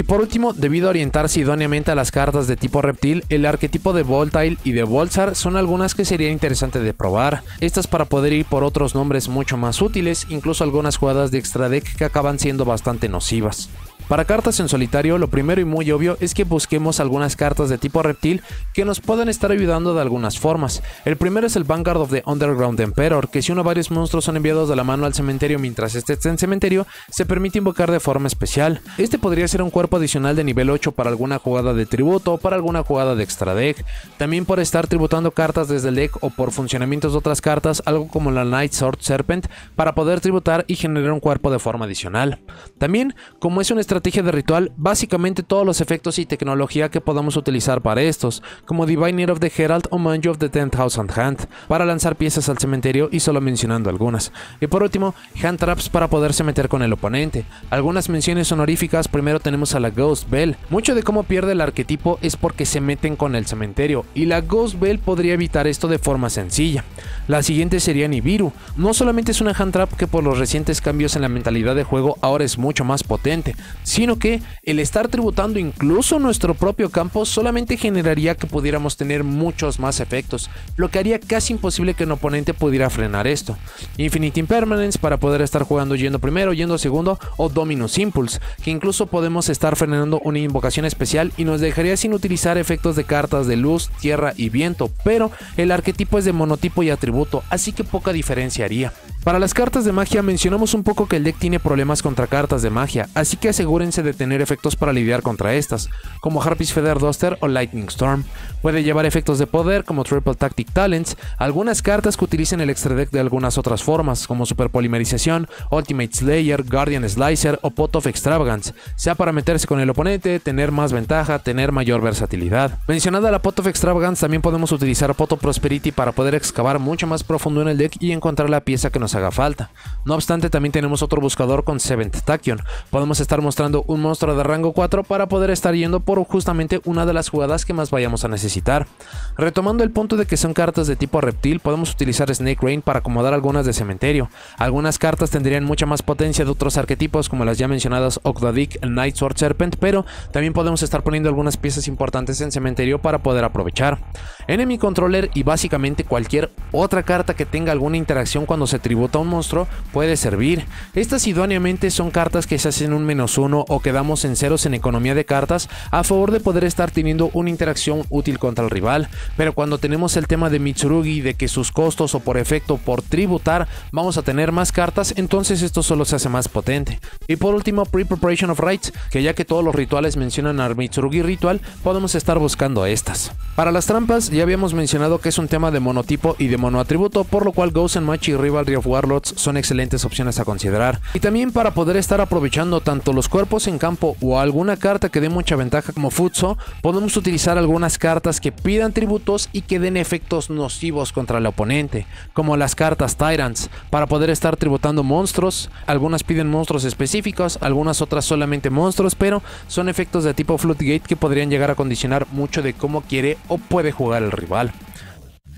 Y por último, debido a orientarse idóneamente a las cartas de tipo reptil, el arquetipo de Voltail y de Volzar son algunas que sería interesante de probar. Estas para poder ir por otros nombres mucho más útiles, incluso algunas jugadas de extra deck que acaban siendo bastante nocivas. Para cartas en solitario, lo primero y muy obvio es que busquemos algunas cartas de tipo reptil que nos puedan estar ayudando de algunas formas. El primero es el Vanguard of the Underground Emperor, que si uno o varios monstruos son enviados de la mano al cementerio mientras este esté en cementerio, se permite invocar de forma especial. Este podría ser un cuerpo adicional de nivel 8 para alguna jugada de tributo o para alguna jugada de extra deck. También por estar tributando cartas desde el deck o por funcionamientos de otras cartas, algo como la Night Sword Serpent, para poder tributar y generar un cuerpo de forma adicional. También, como es una estrategia de ritual, básicamente todos los efectos y tecnología que podamos utilizar para estos, como Diviner of the Herald o Manju of the 10,000 Hand, para lanzar piezas al cementerio, y solo mencionando algunas. Y por último, Hand Traps para poderse meter con el oponente. Algunas menciones honoríficas: primero tenemos a la Ghost Bell. Mucho de cómo pierde el arquetipo es porque se meten con el cementerio, y la Ghost Bell podría evitar esto de forma sencilla. La siguiente sería Nibiru. No solamente es una Hand Trap que por los recientes cambios en la mentalidad de juego ahora es mucho más potente, sino que el estar tributando incluso nuestro propio campo solamente generaría que pudiéramos tener muchos más efectos, lo que haría casi imposible que un oponente pudiera frenar esto. Infinite Impermanence para poder estar jugando yendo primero, yendo segundo, o Dominus Impulse, que incluso podemos estar frenando una invocación especial y nos dejaría sin utilizar efectos de cartas de luz, tierra y viento, pero el arquetipo es de monotipo y atributo, así que poca diferencia haría. Para las cartas de magia mencionamos un poco que el deck tiene problemas contra cartas de magia, así que asegúrense de tener efectos para lidiar contra estas, como Harpy's Feather Duster o Lightning Storm. Puede llevar efectos de poder como Triple Tactic Talents, algunas cartas que utilicen el extra deck de algunas otras formas, como Super Polimerización, Ultimate Slayer, Guardian Slicer o Pot of Extravagance, sea para meterse con el oponente, tener más ventaja, tener mayor versatilidad. Mencionada la Pot of Extravagance, también podemos utilizar Pot of Prosperity para poder excavar mucho más profundo en el deck y encontrar la pieza que nos haga falta. No obstante, también tenemos otro buscador con Seventh Tachyon. Podemos estar mostrando un monstruo de rango 4 para poder estar yendo por justamente una de las jugadas que más vayamos a necesitar. Retomando el punto de que son cartas de tipo reptil, podemos utilizar Snake Rain para acomodar algunas de cementerio. Algunas cartas tendrían mucha más potencia de otros arquetipos como las ya mencionadas Ogdoadic, Night Sword Serpent, pero también podemos estar poniendo algunas piezas importantes en cementerio para poder aprovechar. Enemy Controller y básicamente cualquier otra carta que tenga alguna interacción cuando se tributa a un monstruo puede servir. Estas idóneamente son cartas que se hacen un -1 o quedamos en ceros en economía de cartas a favor de poder estar teniendo una interacción útil contra el rival, pero cuando tenemos el tema de Mitsurugi de que sus costos o por efecto por tributar vamos a tener más cartas, entonces esto solo se hace más potente. Y por último, Pre-Preparation of Rites, que ya que todos los rituales mencionan al Mitsurugi ritual, podemos estar buscando estas. Para las trampas ya habíamos mencionado que es un tema de monotipo y de monoatributo, por lo cual Ghost and Match y Rivalry of Warlords son excelentes opciones a considerar. Y también para poder estar aprovechando tanto los cuerpos en campo o alguna carta que dé mucha ventaja como Futso, podemos utilizar algunas cartas que pidan tributos y que den efectos nocivos contra el oponente, como las cartas Tyrants, para poder estar tributando monstruos. Algunas piden monstruos específicos, algunas otras solamente monstruos, pero son efectos de tipo Floodgate que podrían llegar a condicionar mucho de cómo quiere o puede jugar el rival.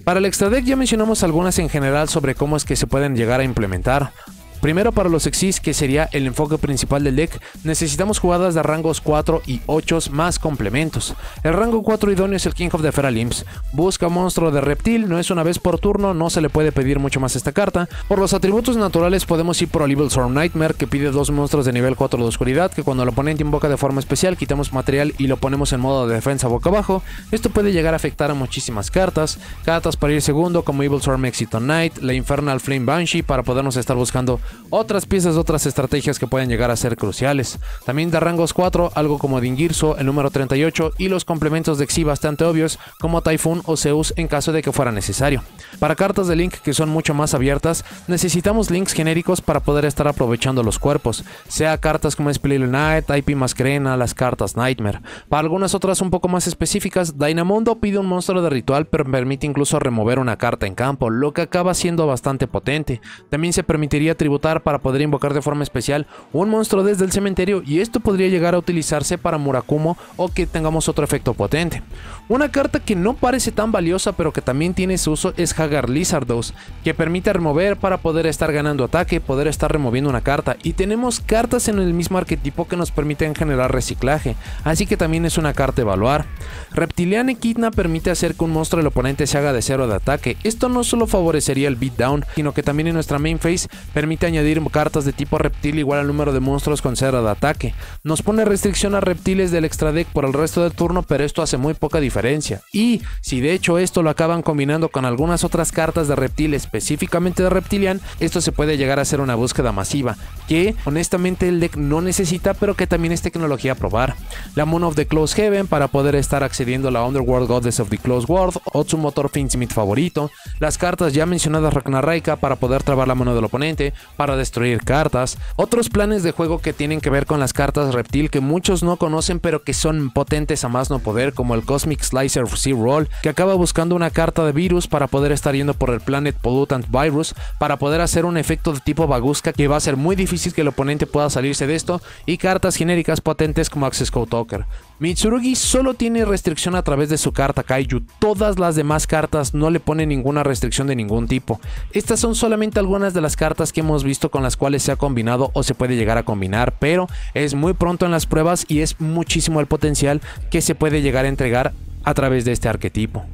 Para el extra deck ya mencionamos algunas en general sobre cómo es que se pueden llegar a implementar. Primero, para los Exis, que sería el enfoque principal del deck, necesitamos jugadas de rangos 4 y 8 más complementos. El rango 4 idóneo es el King of the Feral Imps. Busca monstruo de reptil, no es una vez por turno, no se le puede pedir mucho más a esta carta. Por los atributos naturales podemos ir por Evil Storm Nightmare, que pide 2 monstruos de nivel 4 de oscuridad, que cuando el oponente invoca de forma especial quitamos material y lo ponemos en modo de defensa boca abajo. Esto puede llegar a afectar a muchísimas cartas. Cartas para ir segundo como Evil Storm Exciton Knight, la Infernal Flame Banshee para podernos estar buscando otras piezas, otras estrategias que pueden llegar a ser cruciales. También de rangos 4, algo como Dingirso, el número 38, y los complementos de Xyz bastante obvios, como Typhoon o Zeus en caso de que fuera necesario. Para cartas de Link que son mucho más abiertas, necesitamos links genéricos para poder estar aprovechando los cuerpos, sea cartas como Spell Knight, IP Masquerena, las cartas Nightmare. Para algunas otras un poco más específicas, Dynamondo pide un monstruo de ritual, pero permite incluso remover una carta en campo, lo que acaba siendo bastante potente. También se permitiría tributar para poder invocar de forma especial un monstruo desde el cementerio, y esto podría llegar a utilizarse para Murakumo o que tengamos otro efecto potente. Una carta que no parece tan valiosa pero que también tiene su uso es Hagar Lizardos, que permite remover para poder estar ganando ataque, poder estar removiendo una carta, y tenemos cartas en el mismo arquetipo que nos permiten generar reciclaje, así que también es una carta a evaluar. Reptilian Echidna permite hacer que un monstruo del oponente se haga de 0 de ataque. Esto no solo favorecería el beatdown, sino que también en nuestra main phase permite añadir cartas de tipo reptil igual al número de monstruos con 0 de ataque. Nos pone restricción a reptiles del extra deck por el resto del turno, pero esto hace muy poca diferencia. Y si de hecho esto lo acaban combinando con algunas otras cartas de reptil, específicamente de Reptilian, esto se puede llegar a ser una búsqueda masiva, que honestamente el deck no necesita, pero que también es tecnología a probar. La Moon of the Closed Heaven para poder estar accediendo a la Underworld Goddess of the Closed World, o su motor Finsmith favorito. Las cartas ya mencionadas Ragnarraika para poder trabar la mano del oponente, para destruir cartas. Otros planes de juego que tienen que ver con las cartas reptil que muchos no conocen pero que son potentes a más no poder, como el Cosmic Slicer Sea-Roll, que acaba buscando una carta de virus para poder estar yendo por el Planet Pollutant Virus para poder hacer un efecto de tipo Baguska que va a ser muy difícil que el oponente pueda salirse de esto, y cartas genéricas potentes como Access Code Talker. Mitsurugi solo tiene restricción a través de su carta Kaiju, todas las demás cartas no le ponen ninguna restricción de ningún tipo. Estas son solamente algunas de las cartas que hemos visto con las cuales se ha combinado o se puede llegar a combinar, pero es muy pronto en las pruebas y es muchísimo el potencial que se puede llegar a entregar a través de este arquetipo.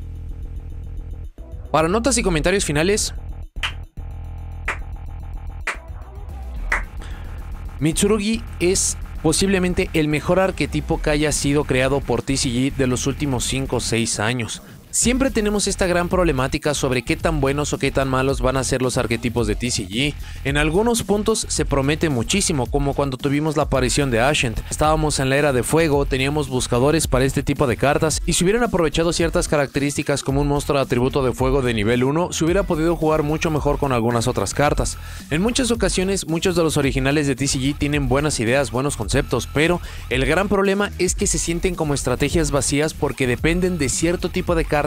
Para notas y comentarios finales, Mitsurugi es posiblemente el mejor arquetipo que haya sido creado por TCG de los últimos 5 o 6 años. Siempre tenemos esta gran problemática sobre qué tan buenos o qué tan malos van a ser los arquetipos de TCG. En algunos puntos se promete muchísimo, como cuando tuvimos la aparición de Ascent. Estábamos en la era de fuego, teníamos buscadores para este tipo de cartas, y si hubieran aprovechado ciertas características como un monstruo de atributo de fuego de nivel 1, se hubiera podido jugar mucho mejor con algunas otras cartas. En muchas ocasiones, muchos de los originales de TCG tienen buenas ideas, buenos conceptos, pero el gran problema es que se sienten como estrategias vacías porque dependen de cierto tipo de carta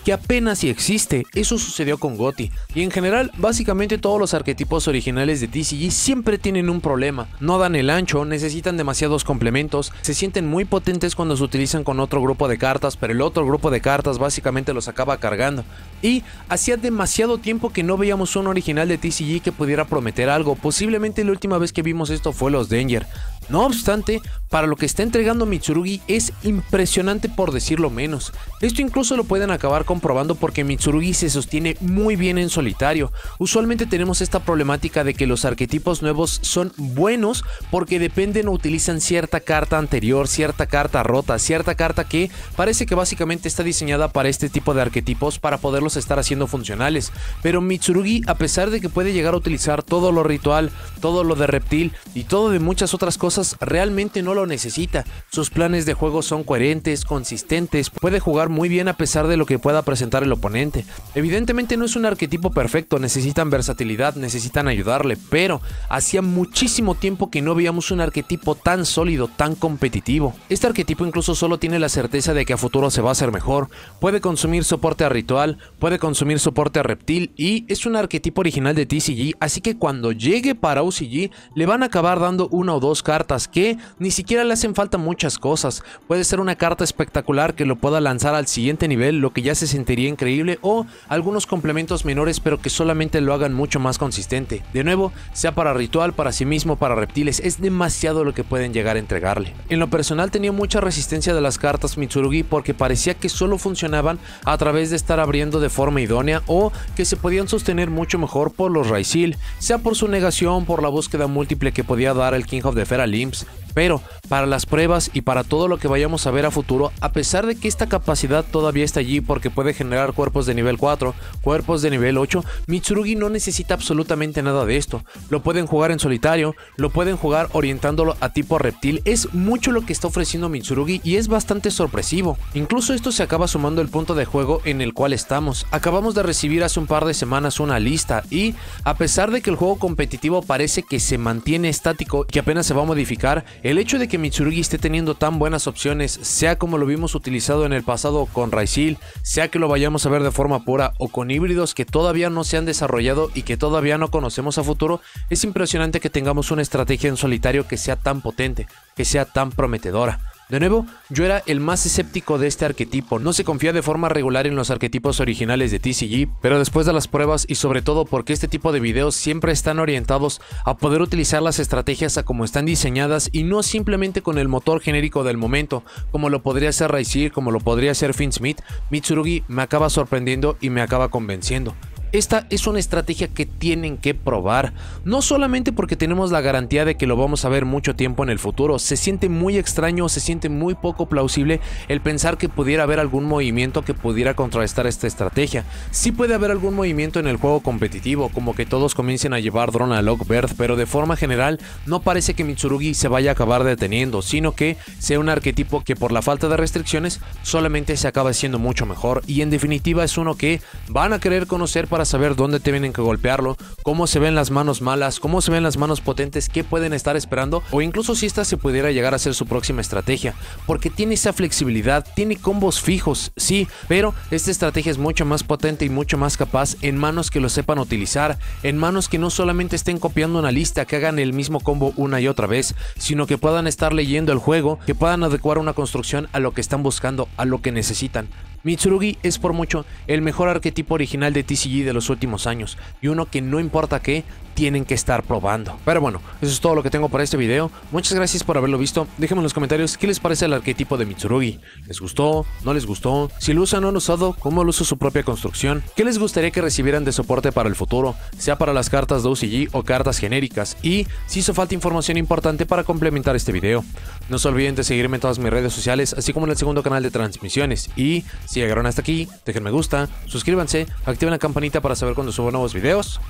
que apenas si existe. Eso sucedió con GOTY, y en general básicamente todos los arquetipos originales de TCG siempre tienen un problema: no dan el ancho, necesitan demasiados complementos, se sienten muy potentes cuando se utilizan con otro grupo de cartas, pero el otro grupo de cartas básicamente los acaba cargando, y hacía demasiado tiempo que no veíamos un original de TCG que pudiera prometer algo. Posiblemente la última vez que vimos esto fue los Danger. No obstante, para lo que está entregando Mitsurugi es impresionante, por decirlo menos. Esto incluso lo pueden acabar comprobando porque Mitsurugi se sostiene muy bien en solitario. Usualmente tenemos esta problemática de que los arquetipos nuevos son buenos porque dependen o utilizan cierta carta anterior, cierta carta rota, cierta carta que parece que básicamente está diseñada para este tipo de arquetipos para poderlos estar haciendo funcionales. Pero Mitsurugi, a pesar de que puede llegar a utilizar todo lo ritual, todo lo de reptil y todo de muchas otras cosas, realmente no lo necesita. Sus planes de juego son coherentes, consistentes, puede jugar muy bien a pesar de lo que pueda presentar el oponente. Evidentemente no es un arquetipo perfecto, necesitan versatilidad, necesitan ayudarle, pero hacía muchísimo tiempo que no veíamos un arquetipo tan sólido, tan competitivo. Este arquetipo incluso solo tiene la certeza de que a futuro se va a hacer mejor, puede consumir soporte a ritual, puede consumir soporte a reptil, y es un arquetipo original de TCG, así que cuando llegue para OCG le van a acabar dando una o dos cartas que ni siquiera le hacen falta muchas cosas. Puede ser una carta espectacular que lo pueda lanzar al siguiente nivel, lo que ya se sentiría increíble, o algunos complementos menores pero que solamente lo hagan mucho más consistente. De nuevo, sea para ritual, para sí mismo, para reptiles, es demasiado lo que pueden llegar a entregarle. En lo personal tenía mucha resistencia de las cartas Mitsurugi porque parecía que solo funcionaban a través de estar abriendo de forma idónea, o que se podían sostener mucho mejor por los Raisil, sea por su negación, por la búsqueda múltiple que podía dar el King of the Feral Imps. Pero para las pruebas y para todo lo que vayamos a ver a futuro, a pesar de que esta capacidad todavía está allí porque puede generar cuerpos de nivel 4, cuerpos de nivel 8, Mitsurugi no necesita absolutamente nada de esto. Lo pueden jugar en solitario, lo pueden jugar orientándolo a tipo reptil. Es mucho lo que está ofreciendo Mitsurugi y es bastante sorpresivo. Incluso esto se acaba sumando el punto de juego en el cual estamos. Acabamos de recibir hace un par de semanas una lista, y a pesar de que el juego competitivo parece que se mantiene estático y que apenas se va a modificar, el hecho de que Mitsurugi esté teniendo tan buenas opciones, sea como lo vimos utilizado en el pasado con Raisil, sea que lo vayamos a ver de forma pura o con híbridos que todavía no se han desarrollado y que todavía no conocemos a futuro, es impresionante que tengamos una estrategia en solitario que sea tan potente, que sea tan prometedora. De nuevo, yo era el más escéptico de este arquetipo, no se confía de forma regular en los arquetipos originales de TCG, pero después de las pruebas y sobre todo porque este tipo de videos siempre están orientados a poder utilizar las estrategias a como están diseñadas y no simplemente con el motor genérico del momento, como lo podría ser Raisil, como lo podría ser Finsmith, Mitsurugi me acaba sorprendiendo y me acaba convenciendo. Esta es una estrategia que tienen que probar, no solamente porque tenemos la garantía de que lo vamos a ver mucho tiempo en el futuro. Se siente muy extraño, se siente muy poco plausible el pensar que pudiera haber algún movimiento que pudiera contrarrestar esta estrategia. Sí puede haber algún movimiento en el juego competitivo, como que todos comiencen a llevar drone a Lockbird, pero de forma general no parece que Mitsurugi se vaya a acabar deteniendo, sino que sea un arquetipo que por la falta de restricciones solamente se acaba siendo mucho mejor, y en definitiva es uno que van a querer conocer para para saber dónde tienen que golpearlo, cómo se ven las manos malas, cómo se ven las manos potentes, qué pueden estar esperando, o incluso si esta se pudiera llegar a ser su próxima estrategia, porque tiene esa flexibilidad, tiene combos fijos, sí, pero esta estrategia es mucho más potente y mucho más capaz en manos que lo sepan utilizar, en manos que no solamente estén copiando una lista, que hagan el mismo combo una y otra vez, sino que puedan estar leyendo el juego, que puedan adecuar una construcción a lo que están buscando, a lo que necesitan. Mitsurugi es por mucho el mejor arquetipo original de TCG de los últimos años, y uno que no importa qué, tienen que estar probando. Pero bueno, eso es todo lo que tengo para este video. Muchas gracias por haberlo visto. Déjenme en los comentarios qué les parece el arquetipo de Mitsurugi. ¿Les gustó? ¿No les gustó? Si lo usan o no lo han usado, ¿cómo lo usa su propia construcción? ¿Qué les gustaría que recibieran de soporte para el futuro? Sea para las cartas de OCG o cartas genéricas. Y si hizo falta información importante para complementar este video. No se olviden de seguirme en todas mis redes sociales, así como en el segundo canal de transmisiones. Y si llegaron hasta aquí, dejen me gusta, suscríbanse, activen la campanita para saber cuando subo nuevos videos.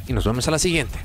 Y nos vemos a la siguiente.